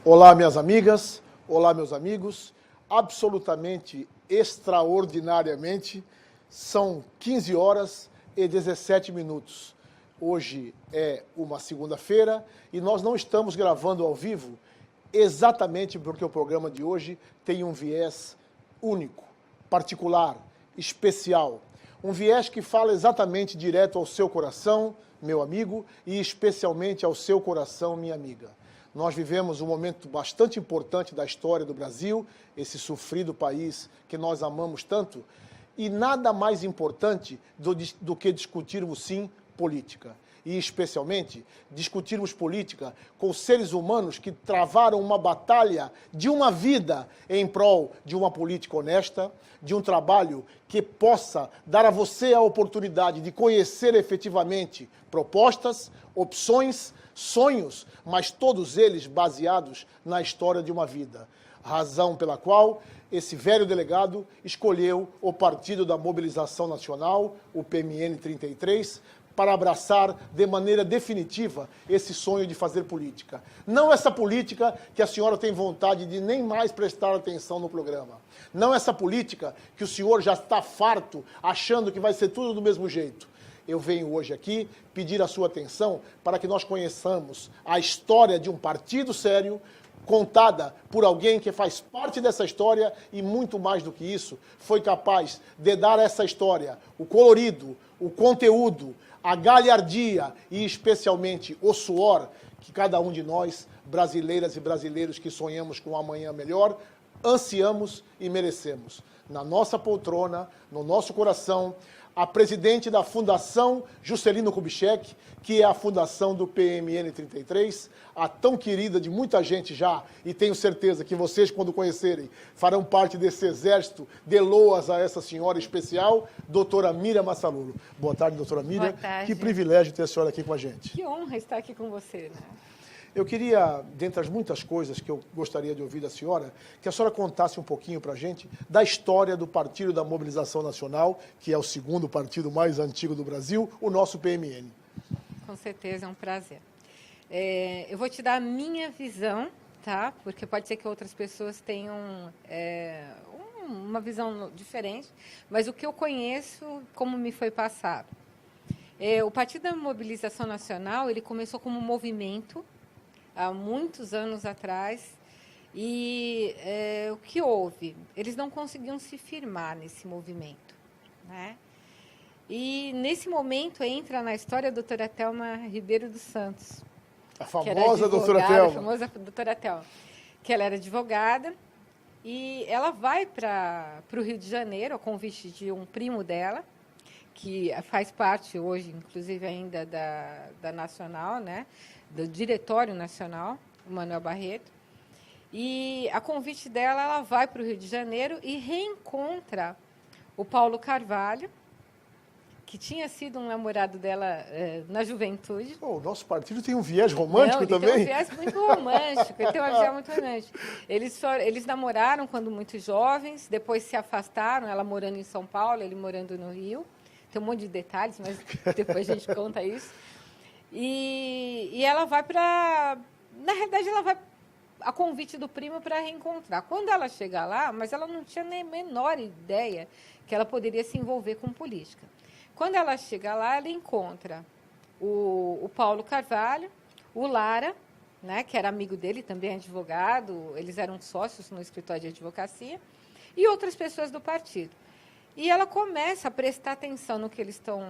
Olá, minhas amigas, olá, meus amigos. Absolutamente, extraordinariamente, são 15 horas e 17 minutos. Hoje é uma segunda-feira e nós não estamos gravando ao vivo exatamente porque o programa de hoje tem um viés único, particular, especial. Um viés que fala exatamente direto ao seu coração, meu amigo, e especialmente ao seu coração, minha amiga. Nós vivemos um momento bastante importante da história do Brasil, esse sofrido país que nós amamos tanto, e nada mais importante do que discutirmos, sim, política. E, especialmente, discutirmos política com seres humanos que travaram uma batalha de uma vida em prol de uma política honesta, de um trabalho que possa dar a você a oportunidade de conhecer efetivamente propostas, opções, sonhos, mas todos eles baseados na história de uma vida. Razão pela qual esse velho delegado escolheu o Partido da Mobilização Nacional, o PMN 33, para abraçar de maneira definitiva esse sonho de fazer política. Não essa política que a senhora tem vontade de nem mais prestar atenção no programa. Não essa política que o senhor já está farto, achando que vai ser tudo do mesmo jeito. Eu venho hoje aqui pedir a sua atenção para que nós conheçamos a história de um partido sério, contada por alguém que faz parte dessa história e, muito mais do que isso, foi capaz de dar a essa história o colorido, o conteúdo, a galhardia e, especialmente, o suor que cada um de nós, brasileiras e brasileiros que sonhamos com um amanhã melhor, ansiamos e merecemos. Na nossa poltrona, no nosso coração, a presidente da Fundação Juscelino Kubitschek, que é a fundação do PMN 33, a tão querida de muita gente já, e tenho certeza que vocês, quando conhecerem, farão parte desse exército de loas a essa senhora especial, doutora Miriam Massalulo. Boa tarde, doutora Miriam. Boa tarde. Que privilégio ter a senhora aqui com a gente. Que honra estar aqui com você, né? Eu queria, dentre as muitas coisas que eu gostaria de ouvir da senhora, que a senhora contasse um pouquinho para a gente da história do Partido da Mobilização Nacional, que é o segundo partido mais antigo do Brasil, o nosso PMN. Com certeza, é um prazer. Eu vou te dar a minha visão, tá? Porque pode ser que outras pessoas tenham uma visão diferente, mas o que eu conheço, como me foi passado. O Partido da Mobilização Nacional, ele começou como um movimento, há muitos anos atrás, e o que houve? Eles não conseguiam se firmar nesse movimento, né? E, nesse momento, entra na história a doutora Thelma Ribeiro dos Santos. A famosa doutora Thelma. A famosa doutora Thelma, que ela era advogada, e ela vai para o Rio de Janeiro, a convite de um primo dela, que faz parte hoje, inclusive, ainda da Nacional, né? Do Diretório Nacional, o Manuel Barreto. E, a convite dela, ela vai para o Rio de Janeiro e reencontra o Paulo Carvalho, que tinha sido um namorado dela na juventude. O nosso partido tem um viés romântico também? Tem um viés muito romântico. Ele tem um viés muito romântico. Eles namoraram quando muito jovens, depois se afastaram, ela morando em São Paulo, ele morando no Rio. Tem um monte de detalhes, mas depois a gente conta isso. E ela vai para... Na realidade, ela vai a convite do primo para reencontrar. Quando ela chega lá, mas ela não tinha nem a menor ideia que ela poderia se envolver com política. Quando ela chega lá, ela encontra o Paulo Carvalho, o Lara, né, que era amigo dele, também advogado, eles eram sócios no escritório de advocacia, e outras pessoas do partido. E ela começa a prestar atenção no que eles estão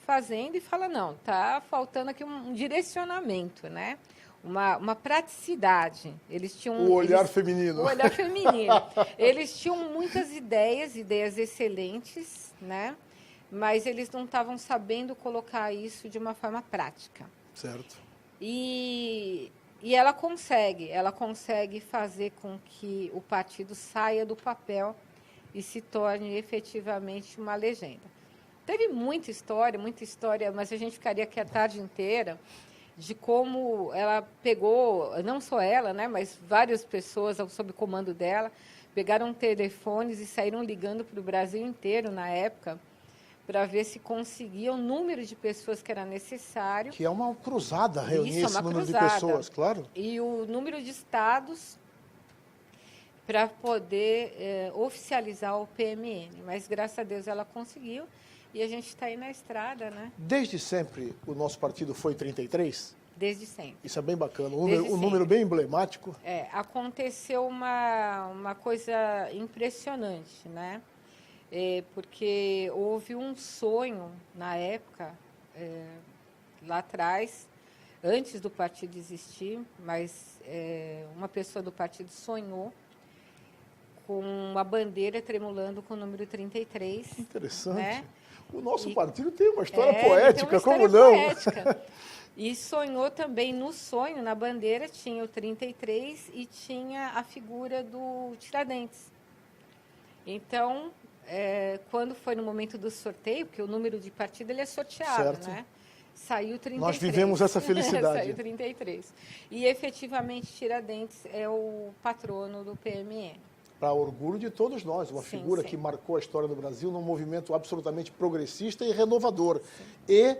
fazendo e fala, não, está faltando aqui um direcionamento, né? Uma praticidade. Eles tinham o olhar feminino. O olhar feminino. Eles tinham muitas ideias excelentes, né? Mas eles não estavam sabendo colocar isso de uma forma prática. Certo. E ela consegue fazer com que o partido saia do papel e se torne efetivamente uma legenda. Teve muita história, mas a gente ficaria aqui a tarde inteira, de como ela pegou, não só ela, né, mas várias pessoas sob comando dela, pegaram telefones e saíram ligando para o Brasil inteiro, na época, para ver se conseguia o número de pessoas que era necessário. Que é uma cruzada reunir Isso, esse uma número de cruzada. pessoas, claro. E o número de estados para poder oficializar o PMN. Mas, graças a Deus, ela conseguiu e a gente está aí na estrada, né? Desde sempre o nosso partido foi 33? Desde sempre. Isso é bem bacana, Desde um número bem emblemático. Aconteceu uma coisa impressionante, né? Porque houve um sonho, na época, lá atrás, antes do partido existir, mas uma pessoa do partido sonhou com uma bandeira tremulando com o número 33. Interessante. Né? O nosso partido tem uma história poética, tem uma história como não? Poética. E sonhou também, no sonho, na bandeira, tinha o 33 e tinha a figura do Tiradentes. Então, quando foi no momento do sorteio, porque o número de partido ele é sorteado, certo. Né? Saiu 33. Nós vivemos essa felicidade. Saiu 33. E, efetivamente, Tiradentes é o patrono do PMN. Para orgulho de todos nós, uma Sim, figura sim. que marcou a história do Brasil num movimento absolutamente progressista e renovador. Sim. E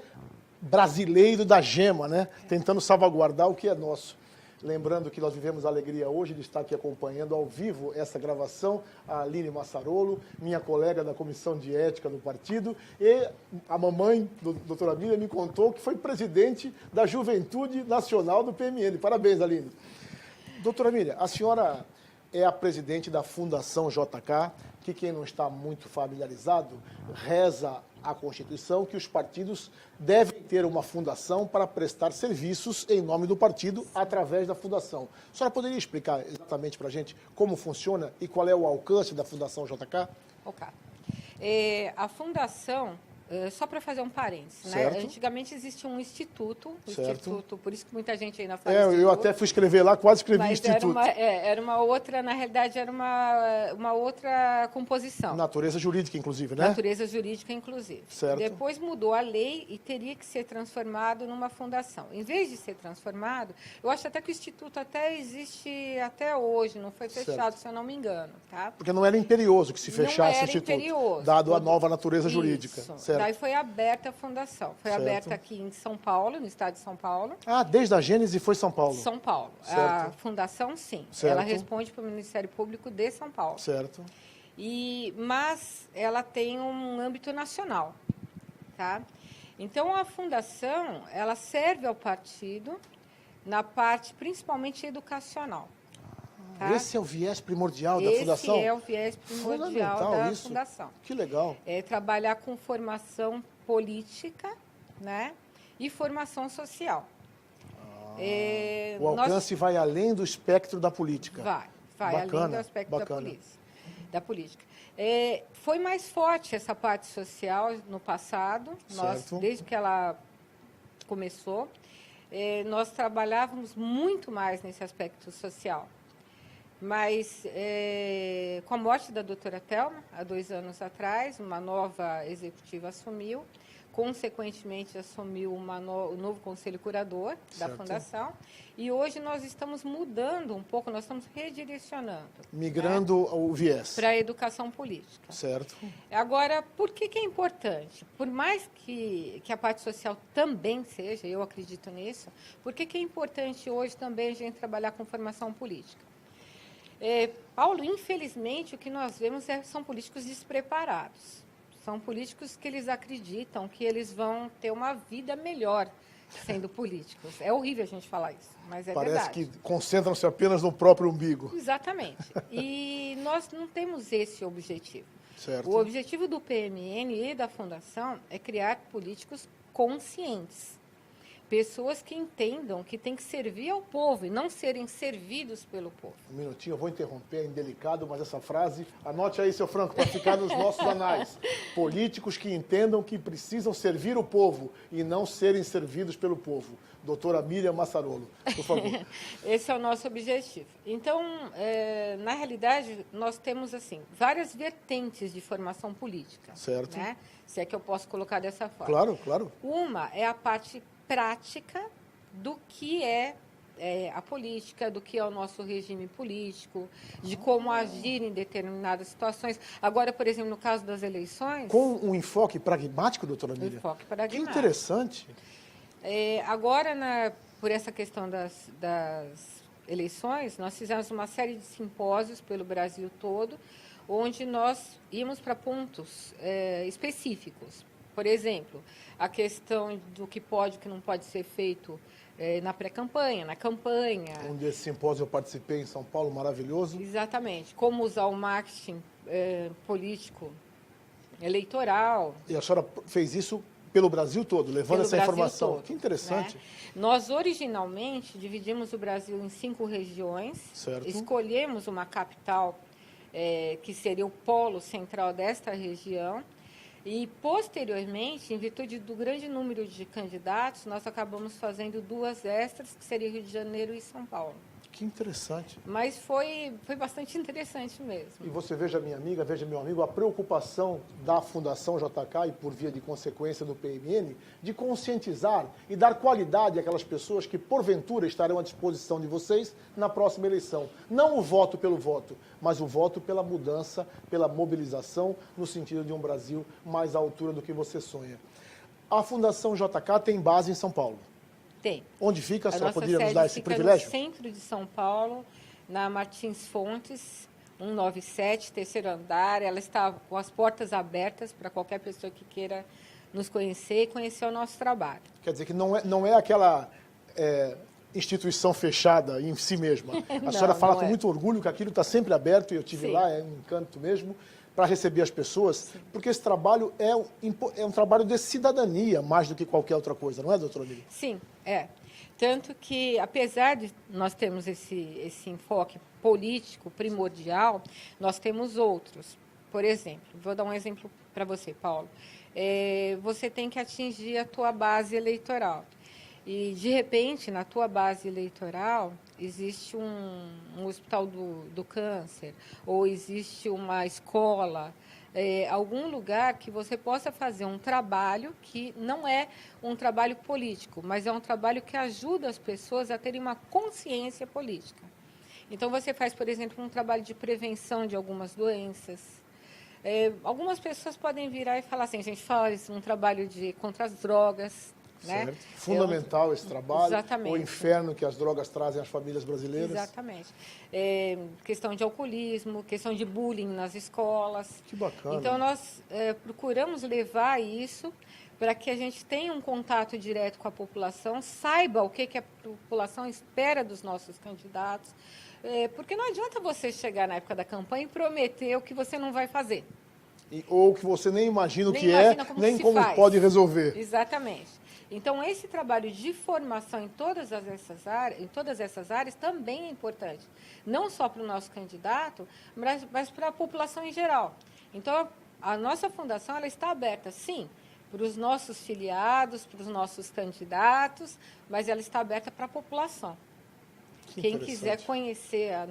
brasileiro da gema, né? Tentando salvaguardar o que é nosso. Lembrando que nós vivemos a alegria hoje de estar aqui acompanhando ao vivo essa gravação, a Aline Massarolo, minha colega da Comissão de Ética do partido, e a mamãe do doutora Miriam me contou que foi presidente da Juventude Nacional do PMN. Parabéns, Aline. Doutora Miriam, a senhora é a presidente da Fundação JK, que quem não está muito familiarizado, reza a Constituição que os partidos devem ter uma fundação para prestar serviços em nome do partido através da fundação. A senhora poderia explicar exatamente para a gente como funciona e qual é o alcance da Fundação JK? Ok. A fundação, só para fazer um parênteses, né? Antigamente existia um instituto, por isso que muita gente ainda fala instituto. Eu até fui escrever lá, quase escrevi instituto. Era uma outra, na realidade, era uma outra composição. Natureza jurídica, inclusive, né? Natureza jurídica, inclusive. Certo. Depois mudou a lei e teria que ser transformado numa fundação. Em vez de ser transformado, eu acho até que o instituto até existe até hoje, não foi fechado, se eu não me engano, tá? Porque não era imperioso que se fechasse o instituto, imperioso, dado a nova natureza jurídica. Certo. Daí foi aberta a fundação. Foi aberta aqui em São Paulo, no estado de São Paulo. Ah, desde a Gênese foi São Paulo? São Paulo. Certo. A fundação, sim. Certo. Ela responde para o Ministério Público de São Paulo. Certo. Mas ela tem um âmbito nacional, tá? Então, a fundação, ela serve ao partido na parte, principalmente, educacional. Tá? Esse é o viés primordial da fundação? Esse é o viés primordial da fundação. Que legal. É trabalhar com formação política, né? E formação social. O alcance vai além do espectro da política. Vai além do aspecto da política. Foi mais forte essa parte social no passado. Nós, desde que ela começou, nós trabalhávamos muito mais nesse aspecto social. Mas, com a morte da doutora Thelma, há 2 anos atrás, uma nova executiva assumiu, consequentemente assumiu o novo conselho curador da Fundação, e hoje nós estamos mudando um pouco, nós estamos redirecionando. Migrando o viés. Para a educação política. Certo. Agora, por que é importante? Por mais que a parte social também seja, eu acredito nisso, por que é importante hoje também a gente trabalhar com formação política? Paulo, infelizmente, o que nós vemos são políticos despreparados. São políticos que eles acreditam que eles vão ter uma vida melhor sendo políticos. É horrível a gente falar isso, mas é verdade. Parece que concentram-se apenas no próprio umbigo. Exatamente. E nós não temos esse objetivo. Certo. O objetivo do PMN e da Fundação é criar políticos conscientes. Pessoas que entendam que tem que servir ao povo e não serem servidos pelo povo. Um minutinho, eu vou interromper, é indelicado, mas essa frase, anote aí, seu Franco, para ficar nos nossos anais. Políticos que entendam que precisam servir o povo e não serem servidos pelo povo. Doutora Miriam Massarolo, por favor. Esse é o nosso objetivo. Então, na realidade, nós temos assim várias vertentes de formação política. Certo. Né? Se é que eu posso colocar dessa forma. Claro, claro. Uma é a parte prática do que é a política, do que é o nosso regime político, de como agir em determinadas situações. Agora, por exemplo, no caso das eleições... Com um enfoque pragmático, doutora Um Miriam? enfoque pragmático. Que interessante. Agora, por essa questão das eleições, nós fizemos uma série de simpósios pelo Brasil todo, onde nós íamos para pontos específicos. Por exemplo, a questão do que pode e que não pode ser feito na pré-campanha, na campanha. Um desses simpósios eu participei em São Paulo, maravilhoso. Exatamente. Como usar o marketing político eleitoral. E a senhora fez isso pelo Brasil todo, levando essa informação. Todo, que interessante. Né? Nós, originalmente, dividimos o Brasil em 5 regiões. Certo. Escolhemos uma capital que seria o polo central desta região. E, posteriormente, em virtude do grande número de candidatos, nós acabamos fazendo 2 extras, que seria Rio de Janeiro e São Paulo. Que interessante. Mas foi bastante interessante mesmo. E você veja, minha amiga, veja, meu amigo, a preocupação da Fundação JK e, por via de consequência, do PMN, de conscientizar e dar qualidade àquelas pessoas que, porventura, estarão à disposição de vocês na próxima eleição. Não o voto pelo voto, mas o voto pela mudança, pela mobilização, no sentido de um Brasil mais à altura do que você sonha. A Fundação JK tem base em São Paulo. Tem. Onde fica? A senhora poderia nos sede dar esse fica privilégio? No centro de São Paulo, na Martins Fontes, 197, terceiro andar. Ela está com as portas abertas para qualquer pessoa que queira nos conhecer e conhecer o nosso trabalho. Quer dizer que não é aquela instituição fechada em si mesma. A senhora fala com muito orgulho que aquilo está sempre aberto, e eu estive lá, é um encanto mesmo, para receber as pessoas, porque esse trabalho é um trabalho de cidadania, mais do que qualquer outra coisa, não é, doutora Miriam? Sim, é. Tanto que, apesar de nós termos esse enfoque político primordial, nós temos outros. Por exemplo, vou dar um exemplo para você, Paulo. Você tem que atingir a tua base eleitoral. E, de repente, na tua base eleitoral, existe um hospital do câncer, ou existe uma escola, algum lugar que você possa fazer um trabalho que não é um trabalho político, mas é um trabalho que ajuda as pessoas a terem uma consciência política. Então, você faz, por exemplo, um trabalho de prevenção de algumas doenças. Algumas pessoas podem virar e falar assim, a gente faz um trabalho contra as drogas, né? Certo. Fundamental esse trabalho. Exatamente. O inferno que as drogas trazem às famílias brasileiras. Exatamente. Questão de alcoolismo, questão de bullying nas escolas. Que bacana. Então, nós procuramos levar isso para que a gente tenha um contato direto com a população, saiba o que a população espera dos nossos candidatos, porque não adianta você chegar na época da campanha e prometer o que você não vai fazer. Ou que você nem imagina o Nem que imagina é, nem como faz. pode resolver. Exatamente. Então, esse trabalho de formação em todas essas áreas também é importante. Não só para o nosso candidato, mas para a população em geral. Então, a nossa fundação ela está aberta, sim, para os nossos filiados, para os nossos candidatos, mas ela está aberta para a população. Quem quiser conhecer a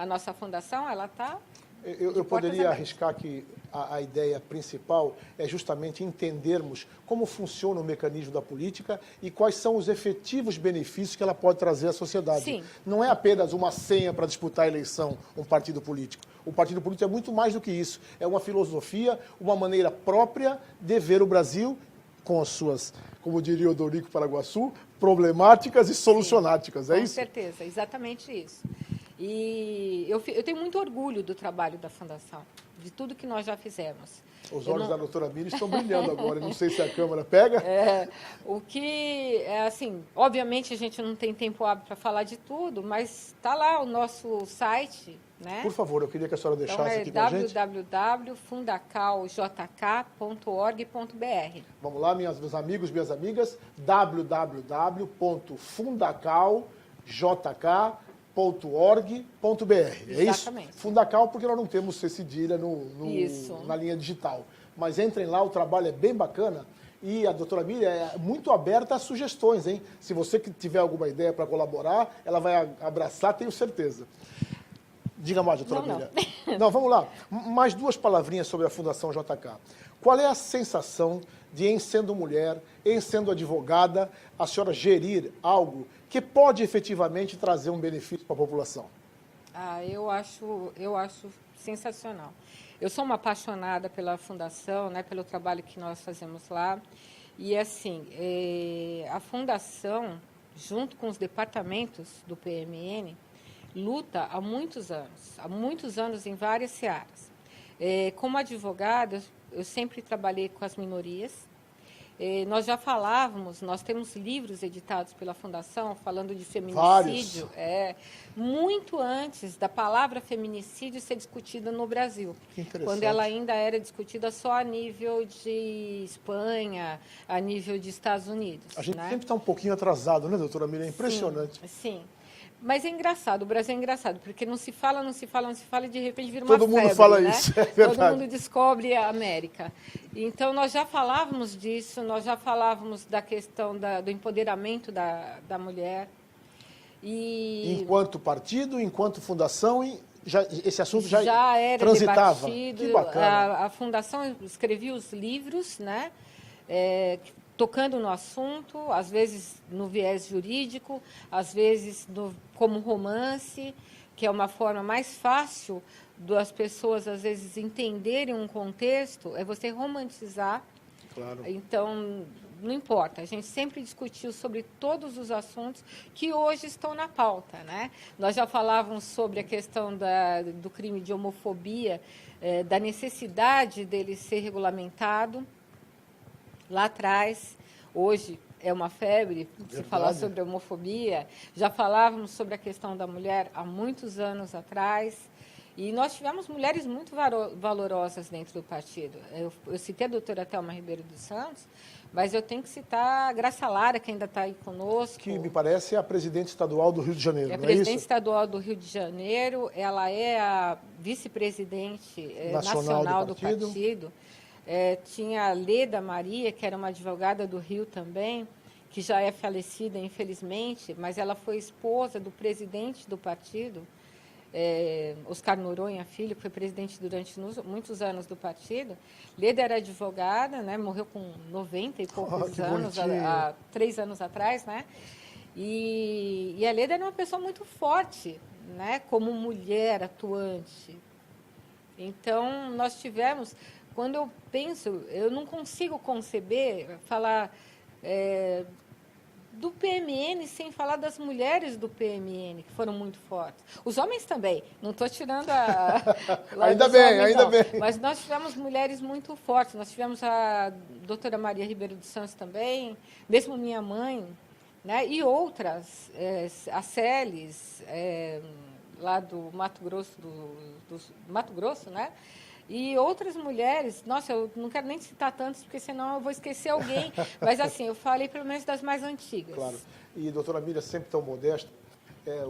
nossa fundação, ela está... Eu poderia arriscar que a ideia principal é justamente entendermos como funciona o mecanismo da política e quais são os efetivos benefícios que ela pode trazer à sociedade. Sim. Não é apenas uma senha para disputar a eleição, um partido político. O partido político é muito mais do que isso. É uma filosofia, uma maneira própria de ver o Brasil com as suas, como diria o Dorico Paraguaçu, problemáticas e solucionáticas. É isso? Com certeza, exatamente isso. E eu tenho muito orgulho do trabalho da Fundação, de tudo que nós já fizemos. Os olhos da doutora Miriam estão brilhando agora, não sei se a câmera pega. O que, assim, obviamente a gente não tem tempo hábil para falar de tudo, mas está lá o nosso site, né? Por favor, eu queria que a senhora deixasse aqui com a gente. www.fundacaljk.org.br. Vamos lá, meus amigos, minhas amigas, www.fundacaljk.org.br. É isso? Fundacal, porque nós não temos C cedilha na linha digital. Mas entrem lá, o trabalho é bem bacana. E a doutora Miriam é muito aberta a sugestões, hein? Se você tiver alguma ideia para colaborar, ela vai abraçar, tenho certeza. Diga mais, doutora Miriam. Não, vamos lá. Mais 2 palavrinhas sobre a Fundação JK. Qual é a sensação de, em sendo mulher, em sendo advogada, a senhora gerir algo que pode efetivamente trazer um benefício para a população? Eu acho sensacional. Eu sou uma apaixonada pela Fundação, né, pelo trabalho que nós fazemos lá. E, assim, a Fundação, junto com os departamentos do PMN, luta há muitos anos em várias searas. Como advogada, eu sempre trabalhei com as minorias. Nós já falávamos, nós temos livros editados pela Fundação falando de feminicídio, muito antes da palavra feminicídio ser discutida no Brasil. Que interessante. Quando ela ainda era discutida só a nível de Espanha, a nível de Estados Unidos. A gente né? sempre está um pouquinho atrasado, né, doutora Miriam? É impressionante. Sim. Mas é engraçado, o Brasil é engraçado, porque não se fala e de repente vira uma Todo febre, mundo fala né? isso, é verdade. Todo mundo descobre a América. Então, nós já falávamos disso, nós já falávamos da questão do empoderamento da mulher. Enquanto partido, enquanto fundação, esse assunto já era transitava. debatido. Que bacana. A Fundação escrevia os livros, né? Tocando no assunto, às vezes no viés jurídico, às vezes como romance, que é uma forma mais fácil das pessoas, às vezes, entenderem um contexto, é você romantizar. Claro. Então, não importa, a gente sempre discutiu sobre todos os assuntos que hoje estão na pauta, né? Nós já falávamos sobre a questão do crime de homofobia, da necessidade dele ser regulamentado. Lá atrás, hoje é uma febre se falar sobre a homofobia. Já falávamos sobre a questão da mulher há muitos anos atrás. E nós tivemos mulheres muito valorosas dentro do partido. Eu citei a doutora Thelma Ribeiro dos Santos, mas eu tenho que citar a Graça Lara, que ainda está aí conosco. Que me parece é a presidente estadual do Rio de Janeiro, não é presidente estadual do Rio de Janeiro, ela é a vice-presidente nacional do partido. Tinha a Leda Maria, que era uma advogada do Rio também, que já é falecida, infelizmente, mas ela foi esposa do presidente do partido, Oscar Noronha Filho, que foi presidente durante muitos anos do partido. Leda era advogada, né, morreu com 90 e poucos anos, há 3 anos atrás, né? E a Leda era uma pessoa muito forte, né, como mulher atuante. Então, nós tivemos... Quando eu penso, eu não consigo conceber, falar do PMN sem falar das mulheres do PMN, que foram muito fortes. Os homens também, não estou tirando ainda bem. Mas nós tivemos mulheres muito fortes. Nós tivemos a doutora Maria Ribeiro dos Santos também, mesmo minha mãe, né? E outras, a Celes, lá do Mato Grosso, do Mato Grosso, né? E outras mulheres, nossa, eu não quero nem citar tantas, porque senão eu vou esquecer alguém, mas assim, eu falei pelo menos das mais antigas. Claro. E doutora Miriam, sempre tão modesta,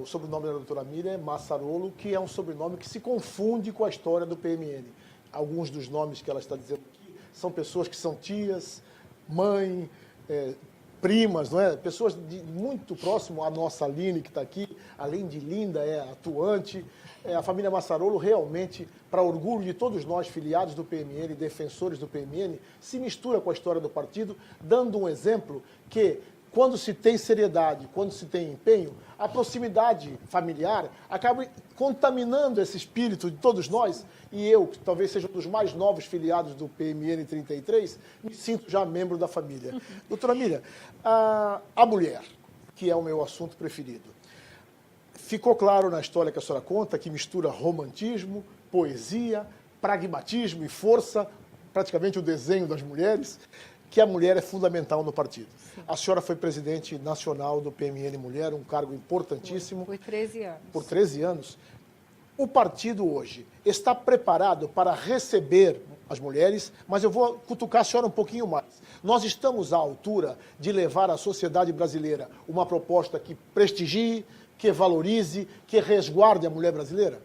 o sobrenome da doutora Miriam é Massarolo, que é um sobrenome que se confunde com a história do PMN. Alguns dos nomes que ela está dizendo aqui são pessoas que são tias, mãe, primas, não é? Pessoas muito próximo à nossa Aline, que está aqui, além de linda, é atuante. A família Massarolo realmente, para orgulho de todos nós, filiados do PMN, defensores do PMN, se mistura com a história do partido, dando um exemplo que, quando se tem seriedade, quando se tem empenho, a proximidade familiar acaba contaminando esse espírito de todos nós. E eu, que talvez seja um dos mais novos filiados do PMN 33, me sinto já membro da família. Doutora Miriam, a mulher, que é o meu assunto preferido. Ficou claro na história que a senhora conta, que mistura romantismo, poesia, pragmatismo e força, praticamente o desenho das mulheres, que a mulher é fundamental no partido. Sim. A senhora foi presidente nacional do PMN Mulher, um cargo importantíssimo. Por 13 anos. Por 13 anos. O partido hoje está preparado para receber as mulheres, mas eu vou cutucar a senhora um pouquinho mais. Nós estamos à altura de levar à sociedade brasileira uma proposta que prestigie, que valorize, que resguarde a mulher brasileira?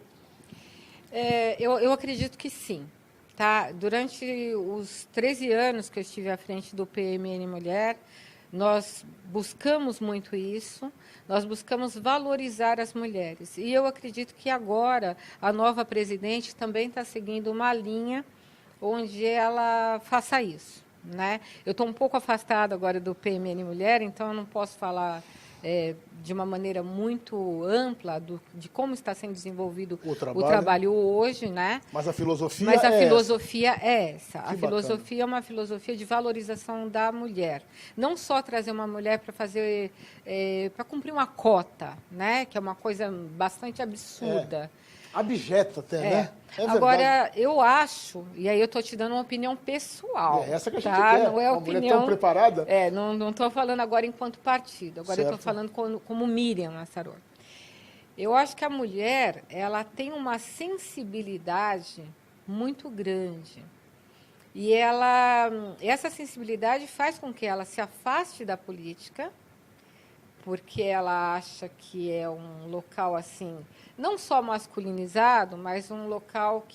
Eu acredito que sim. Tá? Durante os 13 anos que eu estive à frente do PMN Mulher, nós buscamos muito isso, nós buscamos valorizar as mulheres. E eu acredito que agora a nova presidente também está seguindo uma linha onde ela faça isso. Né? Eu estou um pouco afastada agora do PMN Mulher, então eu não posso falar de uma maneira muito ampla de como está sendo desenvolvido o trabalho hoje, né? Mas a filosofia é essa. A filosofia é uma filosofia de valorização da mulher. Não só trazer uma mulher para fazer, para cumprir uma cota, né? Que é uma coisa bastante absurda. Abjeta até, né? Agora, eu acho, e aí eu estou te dando uma opinião pessoal. Essa que a gente quer. Não é uma opinião, mulher tão preparada. Não estou falando agora enquanto partido. Agora eu estou falando como Miriam Massaror. Eu acho que a mulher, ela tem uma sensibilidade muito grande. E essa sensibilidade faz com que ela se afaste da política, porque ela acha que é um local assim, não só masculinizado, mas um local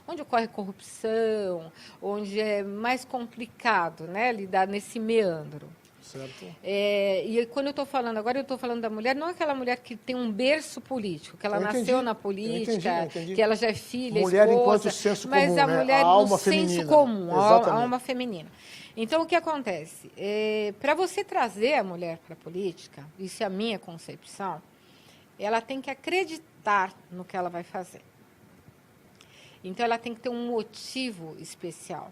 onde ocorre corrupção, onde é mais complicado, né, lidar nesse meandro. Certo. E quando eu estou falando agora, eu estou falando da mulher, não aquela mulher que tem um berço político, que ela nasceu na política, entendi. Que ela já é filha, mulher esposa, enquanto senso mas comum, a né? mulher A alma no feminina. senso comum, Exatamente. a alma feminina. Então, o que acontece? Para você trazer a mulher para a política, isso é a minha concepção, ela tem que acreditar no que ela vai fazer. Então, ela tem que ter um motivo especial.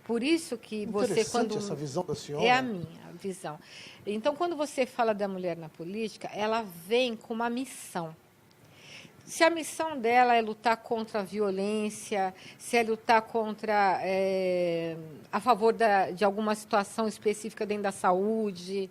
Por isso que você, quando... essa visão da senhora. É a minha visão. Então, quando você fala da mulher na política, ela vem com uma missão. Se a missão dela é lutar contra a violência, se é lutar contra, a favor de alguma situação específica dentro da saúde,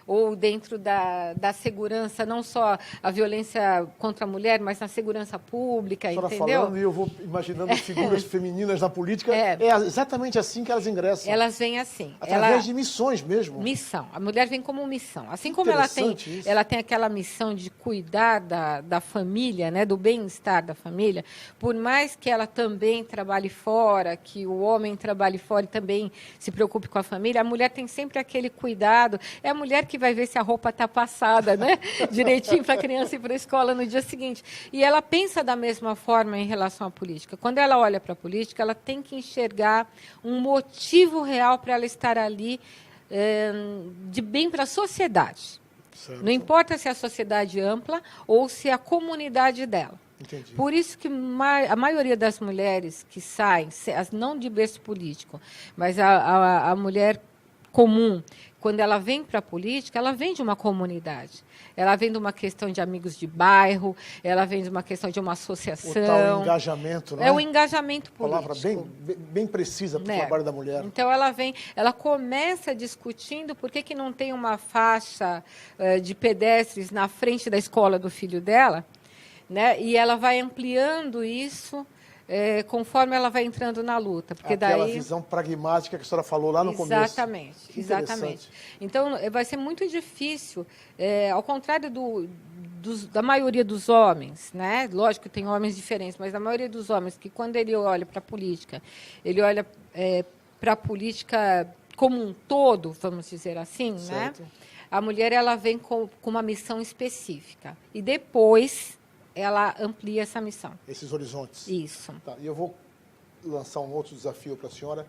ou dentro da segurança, não só a violência contra a mulher, mas na segurança pública, entendeu? Falando, e eu vou imaginando figuras femininas na política, é exatamente assim que elas ingressam. Elas vêm assim. Através de missões mesmo. Missão. A mulher vem como missão. Assim como ela tem aquela missão de cuidar da família, né, do bem-estar da família, por mais que ela também trabalhe fora, que o homem trabalhe fora e também se preocupe com a família, a mulher tem sempre aquele cuidado. É a mulher que vai ver se a roupa está passada, né? Direitinho para a criança ir para a escola no dia seguinte. E ela pensa da mesma forma em relação à política. Quando ela olha para a política, ela tem que enxergar um motivo real para ela estar ali de bem para a sociedade. Certo. Não importa se é a sociedade ampla ou se é a comunidade dela. Entendi. Por isso que a maioria das mulheres que saem, não de berço político, mas a mulher comum, quando ela vem para a política, ela vem de uma comunidade. Ela vem de uma questão de amigos de bairro, ela vem de uma questão de uma associação. O tal engajamento, né? É o engajamento político. Palavra bem precisa para o trabalho da mulher. Então, ela começa discutindo por que não tem uma faixa de pedestres na frente da escola do filho dela, né? E ela vai ampliando isso conforme ela vai entrando na luta. Porque aquela visão pragmática que a senhora falou lá no começo. Exatamente. Então, vai ser muito difícil, ao contrário da maioria dos homens, né? Lógico que tem homens diferentes, mas a maioria dos homens que, quando ele olha para a política, ele olha para a política como um todo, vamos dizer assim, certo, né? A mulher, ela vem com uma missão específica. E depois ela amplia essa missão. Esses horizontes. Isso. Tá, e eu vou lançar um outro desafio para a senhora.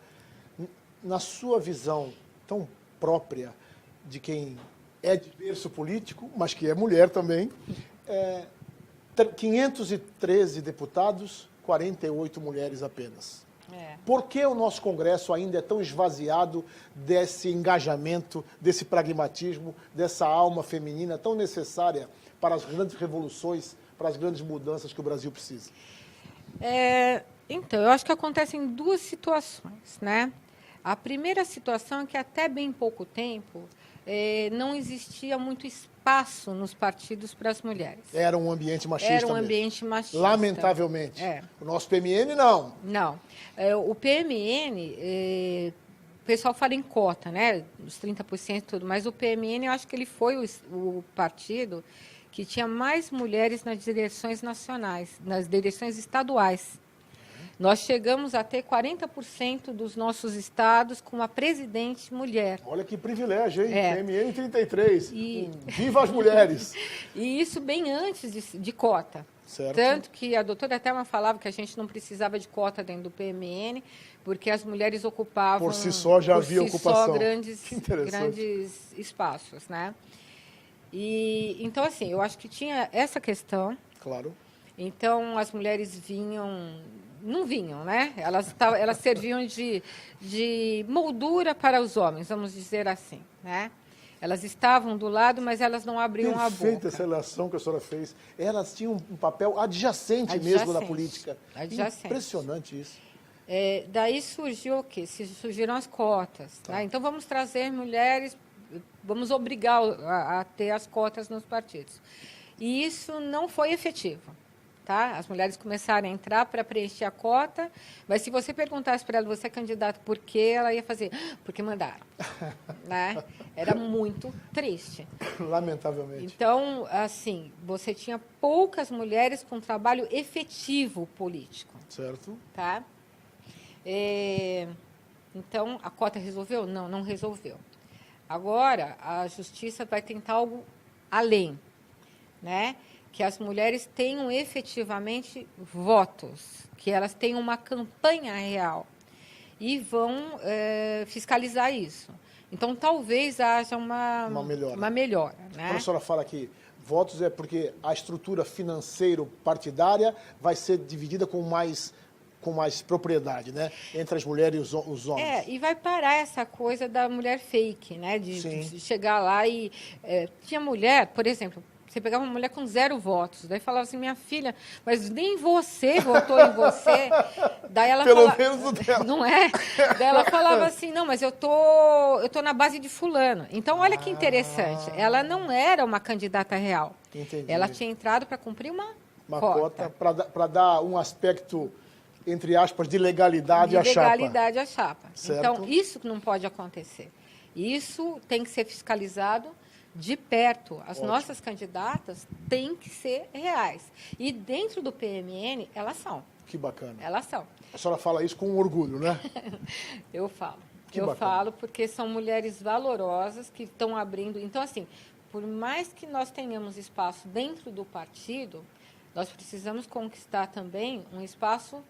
Na sua visão tão própria de quem é de berço político, mas que é mulher também, 513 deputados, 48 mulheres apenas. Por que o nosso Congresso ainda é tão esvaziado desse engajamento, desse pragmatismo, dessa alma feminina tão necessária para as grandes revoluções, para as grandes mudanças que o Brasil precisa? Então, eu acho que acontecem duas situações, né? A primeira situação é que até bem pouco tempo não existia muito espaço nos partidos para as mulheres. Era um ambiente machista mesmo. Era um ambiente machista. Lamentavelmente. O nosso PMN, não. Não. O PMN... O pessoal fala em cota, né? Os 30% e tudo, mas o PMN, eu acho que ele foi o partido que tinha mais mulheres nas direções nacionais, nas direções estaduais. Nós chegamos a ter 40% dos nossos estados com uma presidente mulher. Olha que privilégio, hein? PMN 33. Viva as mulheres! E isso bem antes de cota. Certo. Tanto que a doutora Thelma falava que a gente não precisava de cota dentro do PMN, porque as mulheres ocupavam... Por si só já havia ocupação. Grandes espaços, né? E então, assim, eu acho que tinha essa questão. Claro. Então, as mulheres não vinham, né? Elas serviam de moldura para os homens, vamos dizer assim, né? Elas estavam do lado, mas elas não abriam a boca. Perfeita essa relação que a senhora fez. Elas tinham um papel adjacente mesmo na política. Adjacente. Impressionante isso. Daí surgiu o quê? Surgiram as cotas. Tá? Então, vamos trazer mulheres, vamos obrigar a ter as cotas nos partidos. E isso não foi efetivo. Tá? As mulheres começaram a entrar para preencher a cota, mas se você perguntasse para ela, você é candidato por quê? Ela ia fazer, porque mandaram. Né? Era muito triste. Lamentavelmente. Então, assim, você tinha poucas mulheres com trabalho efetivo político. Certo. Tá? Então, a cota resolveu? Não, não resolveu. Agora, a justiça vai tentar algo além, né? Que as mulheres tenham efetivamente votos, que elas tenham uma campanha real e vão fiscalizar isso. Então, talvez haja uma melhora. Né? Quando a senhora fala que votos é porque a estrutura financeiro-partidária vai ser dividida com mais propriedade, né? Entre as mulheres e os homens. E vai parar essa coisa da mulher fake, né? De chegar lá e... tinha mulher, por exemplo... Você pegava uma mulher com 0 votos, daí falava assim, minha filha, mas nem você votou em você. Daí ela Pelo menos o dela. Não é? Daí ela falava assim, não, mas eu tô na base de fulano. Então, olha que interessante. Ela não era uma candidata real. Entendi. Ela tinha entrado para cumprir uma cota. Para dar um aspecto, entre aspas, de legalidade à chapa. De legalidade à chapa. Certo. Então, isso não pode acontecer. Isso tem que ser fiscalizado de perto. As nossas candidatas têm que ser reais. E dentro do PMN, elas são. Que bacana. Elas são. A senhora fala isso com orgulho, né? Eu falo. Bacana. Falo porque são mulheres valorosas que estão abrindo... Então, assim, por mais que nós tenhamos espaço dentro do partido, nós precisamos conquistar também um espaço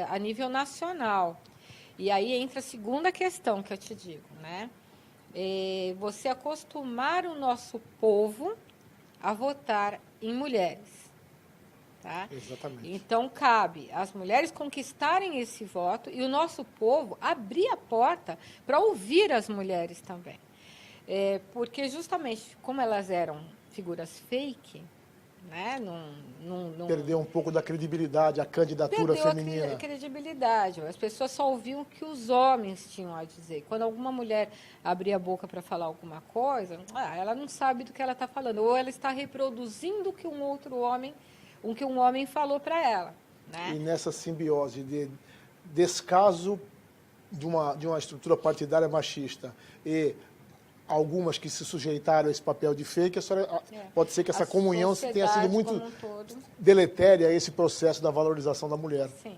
a nível nacional. E aí entra a segunda questão que eu te digo, né? Você acostumar o nosso povo a votar em mulheres. Tá? Exatamente. Então, cabe às mulheres conquistarem esse voto e o nosso povo abrir a porta para ouvir as mulheres também. Porque, justamente, como elas eram figuras fake, né? Perdeu um pouco da credibilidade, a candidatura feminina. Perdeu a credibilidade. As pessoas só ouviam o que os homens tinham a dizer. Quando alguma mulher abria a boca para falar alguma coisa, ela não sabe do que ela está falando. Ou ela está reproduzindo o que um homem falou para ela. Né? E nessa simbiose de descaso de uma estrutura partidária machista e algumas que se sujeitaram a esse papel de fake, pode ser que essa comunhão tenha sido muito deletéria a esse processo da valorização da mulher. Sim,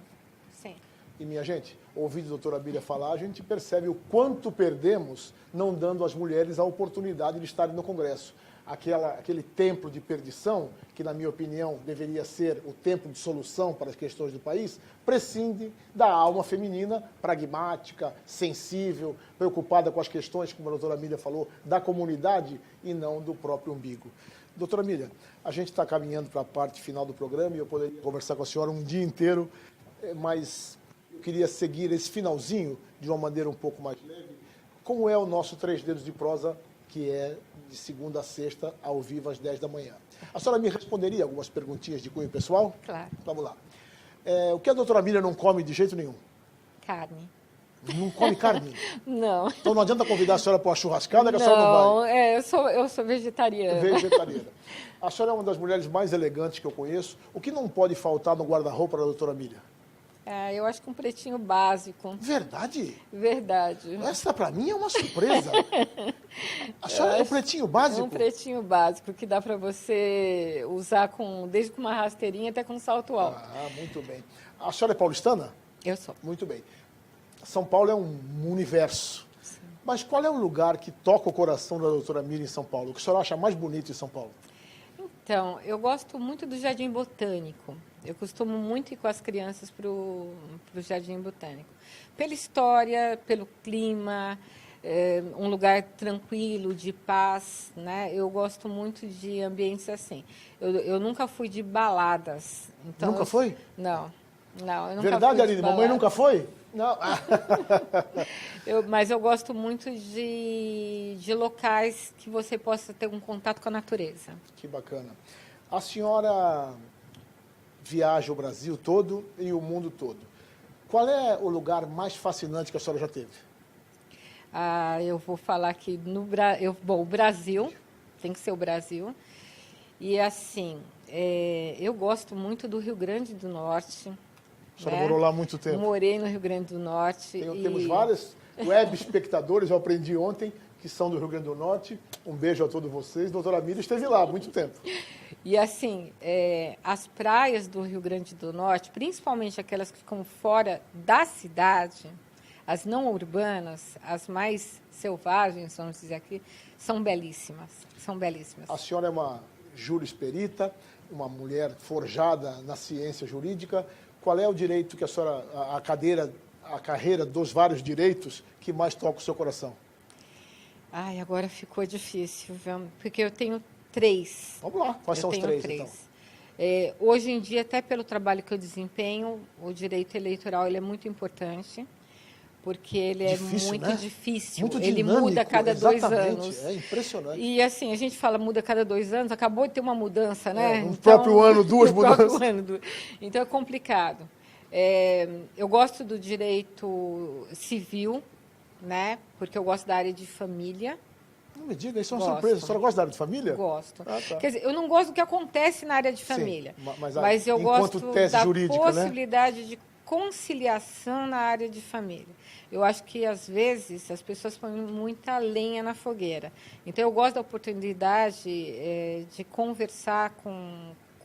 sim. E, minha gente, ouvindo a doutora Bíblia falar, a gente percebe o quanto perdemos não dando às mulheres a oportunidade de estarem no Congresso. Aquele templo de perdição, que, na minha opinião, deveria ser o templo de solução para as questões do país, prescinde da alma feminina, pragmática, sensível, preocupada com as questões, como a doutora Mília falou, da comunidade e não do próprio umbigo. Doutora Mília, a gente está caminhando para a parte final do programa e eu poderia conversar com a senhora um dia inteiro, mas eu queria seguir esse finalzinho de uma maneira um pouco mais leve. Como é o nosso 3 Dedos de Prosa, que é de segunda a sexta, ao vivo, às 10 da manhã. A senhora me responderia algumas perguntinhas de cunho pessoal? Claro. Vamos lá. O que a doutora Mília não come de jeito nenhum? Carne. Não come carne? Não. Então não adianta convidar a senhora para uma churrascada, que a senhora não vai. Eu sou vegetariana. Vegetariana. A senhora é uma das mulheres mais elegantes que eu conheço. O que não pode faltar no guarda-roupa da doutora Mília? Eu acho que um pretinho básico. Verdade? Verdade. Essa, para mim, é uma surpresa. A senhora é um pretinho básico? É um pretinho básico, que dá para você usar desde com uma rasteirinha até com salto alto. Muito bem. A senhora é paulistana? Eu sou. Muito bem. São Paulo é um universo. Sim. Mas qual é o lugar que toca o coração da doutora Mília em São Paulo? O que a senhora acha mais bonito em São Paulo? Então, eu gosto muito do Jardim Botânico. Eu costumo muito ir com as crianças para o Jardim Botânico. Pela história, pelo clima, um lugar tranquilo, de paz, né? Eu gosto muito de ambientes assim. Eu nunca fui de baladas. Então Nunca foi? Não, eu nunca Verdade, fui de Aline? Mamãe balada. nunca foi? Não. Mas eu gosto muito de locais que você possa ter um contato com a natureza. Que bacana. A senhora viaja o Brasil todo e o mundo todo. Qual é o lugar mais fascinante que a senhora já teve? Eu vou falar que o Brasil, tem que ser o Brasil. E assim, eu gosto muito do Rio Grande do Norte. A senhora morou lá há muito tempo. Morei no Rio Grande do Norte. Temos vários web espectadores, eu aprendi ontem, que são do Rio Grande do Norte. Um beijo a todos vocês. Doutora Miriam esteve lá há muito tempo. E assim, as praias do Rio Grande do Norte, principalmente aquelas que ficam fora da cidade, as não urbanas, as mais selvagens, vamos dizer aqui, são belíssimas. São belíssimas. A senhora é uma jurisperita, uma mulher forjada na ciência jurídica. Qual é o direito que a senhora, a carreira dos vários direitos que mais toca o seu coração? Agora ficou difícil, porque eu tenho 3. Vamos lá, quais são os 3, então? Hoje em dia, até pelo trabalho que eu desempenho, o direito eleitoral ele é muito importante, porque ele difícil, é muito, né? difícil. Muito ele dinâmico, muda a cada 2 exatamente, anos. É impressionante. E assim, a gente fala muda a cada 2 anos, acabou de ter uma mudança, né? No próprio ano, 2 mudanças. Então é complicado. Eu gosto do direito civil, né? Porque eu gosto da área de família. Não me diga, isso é uma surpresa. A senhora gosta da área de família? Gosto. Tá. Quer dizer, eu não gosto do que acontece na área de família. Sim, mas eu gosto tese da jurídica, possibilidade de conciliação na área de família. Eu acho que, às vezes, as pessoas põem muita lenha na fogueira. Então, eu gosto da oportunidade de conversar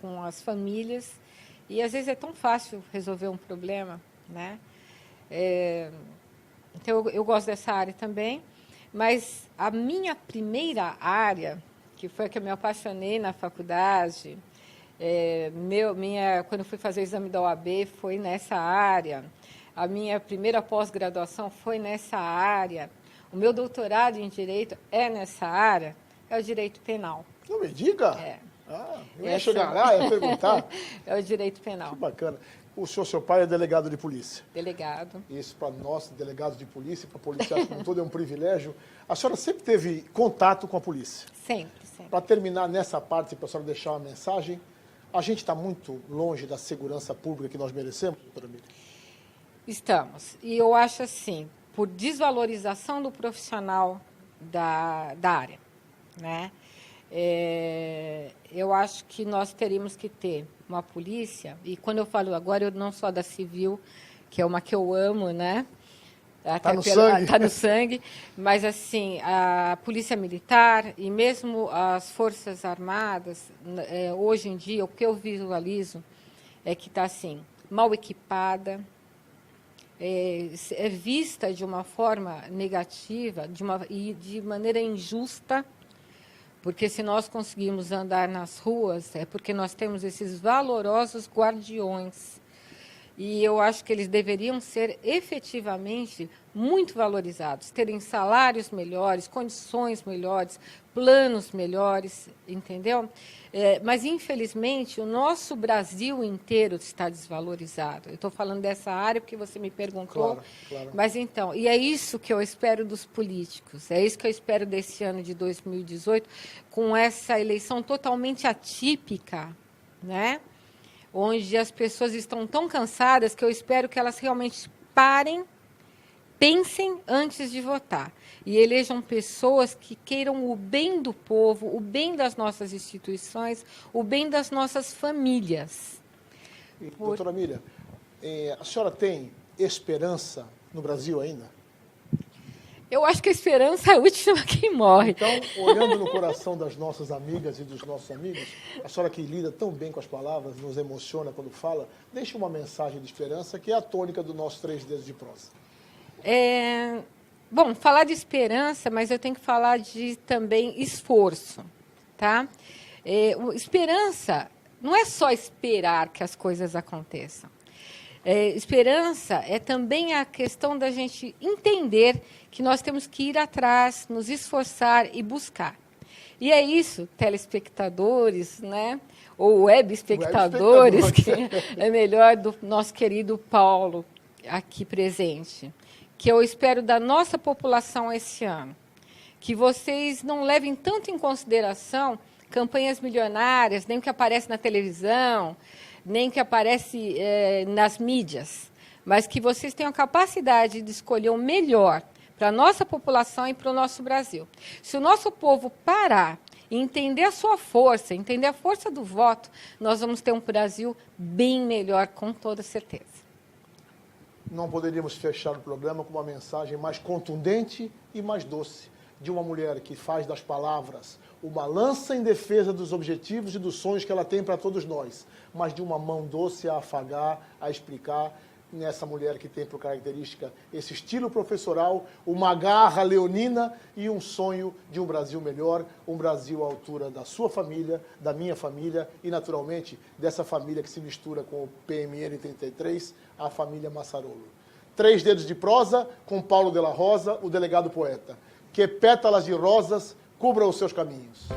com as famílias. E, às vezes, é tão fácil resolver um problema, né? Então, eu gosto dessa área também. Mas a minha primeira área, que foi a que eu me apaixonei na faculdade, quando eu fui fazer o exame da OAB, foi nessa área. A minha primeira pós-graduação foi nessa área. O meu doutorado em Direito é nessa área, é o Direito Penal. Não me diga? Eu ia chegar lá, ia perguntar. É o Direito Penal. Que bacana. O seu pai é delegado de polícia. Delegado. Isso para nós, delegados de polícia, para policiais como todo, é um privilégio. A senhora sempre teve contato com a polícia? Sempre. Para terminar nessa parte, para a senhora deixar uma mensagem, a gente está muito longe da segurança pública que nós merecemos, doutora Miriam? Estamos. E eu acho assim, por desvalorização do profissional da área, né? Eu acho que nós teríamos que ter uma polícia, e quando eu falo agora, eu não só da civil, que é uma que eu amo, né? Está no sangue. Está no sangue, mas assim, a polícia militar e mesmo as forças armadas, hoje em dia, o que eu visualizo é que está assim, mal equipada, é vista de uma forma negativa e de maneira injusta, porque se nós conseguimos andar nas ruas, é porque nós temos esses valorosos guardiões. E eu acho que eles deveriam ser efetivamente muito valorizados, terem salários melhores, condições melhores, planos melhores, entendeu? Mas, infelizmente, o nosso Brasil inteiro está desvalorizado. Eu estou falando dessa área porque você me perguntou. Claro. Mas, então, e é isso que eu espero dos políticos, é isso que eu espero desse ano de 2018, com essa eleição totalmente atípica, né? Onde as pessoas estão tão cansadas que eu espero que elas realmente parem, pensem antes de votar e elejam pessoas que queiram o bem do povo, o bem das nossas instituições, o bem das nossas famílias. Doutora Miriam, a senhora tem esperança no Brasil ainda? Eu acho que a esperança é a última que morre. Então, olhando no coração das nossas amigas e dos nossos amigos, a senhora que lida tão bem com as palavras, nos emociona quando fala, deixa uma mensagem de esperança, que é a tônica do nosso 3 Dedos de Prosa. Bom, falar de esperança, mas eu tenho que falar de também esforço, tá? Esperança não é só esperar que as coisas aconteçam. Esperança é também a questão da gente entender que nós temos que ir atrás, nos esforçar e buscar. E é isso, telespectadores, né? Ou web espectadores, que é melhor, do nosso querido Paulo aqui presente, que eu espero da nossa população esse ano. Que vocês não levem tanto em consideração campanhas milionárias, nem o que aparece na televisão, nem o que aparece nas mídias, mas que vocês tenham a capacidade de escolher o melhor para a nossa população e para o nosso Brasil. Se o nosso povo parar e entender a sua força, entender a força do voto, nós vamos ter um Brasil bem melhor, com toda certeza. Não poderíamos fechar o programa com uma mensagem mais contundente e mais doce, de uma mulher que faz das palavras uma lança em defesa dos objetivos e dos sonhos que ela tem para todos nós, mas de uma mão doce a afagar, a explicar, nessa mulher que tem por característica esse estilo professoral, uma garra leonina e um sonho de um Brasil melhor, um Brasil à altura da sua família, da minha família e, naturalmente, dessa família que se mistura com o PMN 33, a família Massarolo. 3 dedos de prosa com Paulo de la Rosa, o delegado poeta. Que pétalas de rosas cubram os seus caminhos.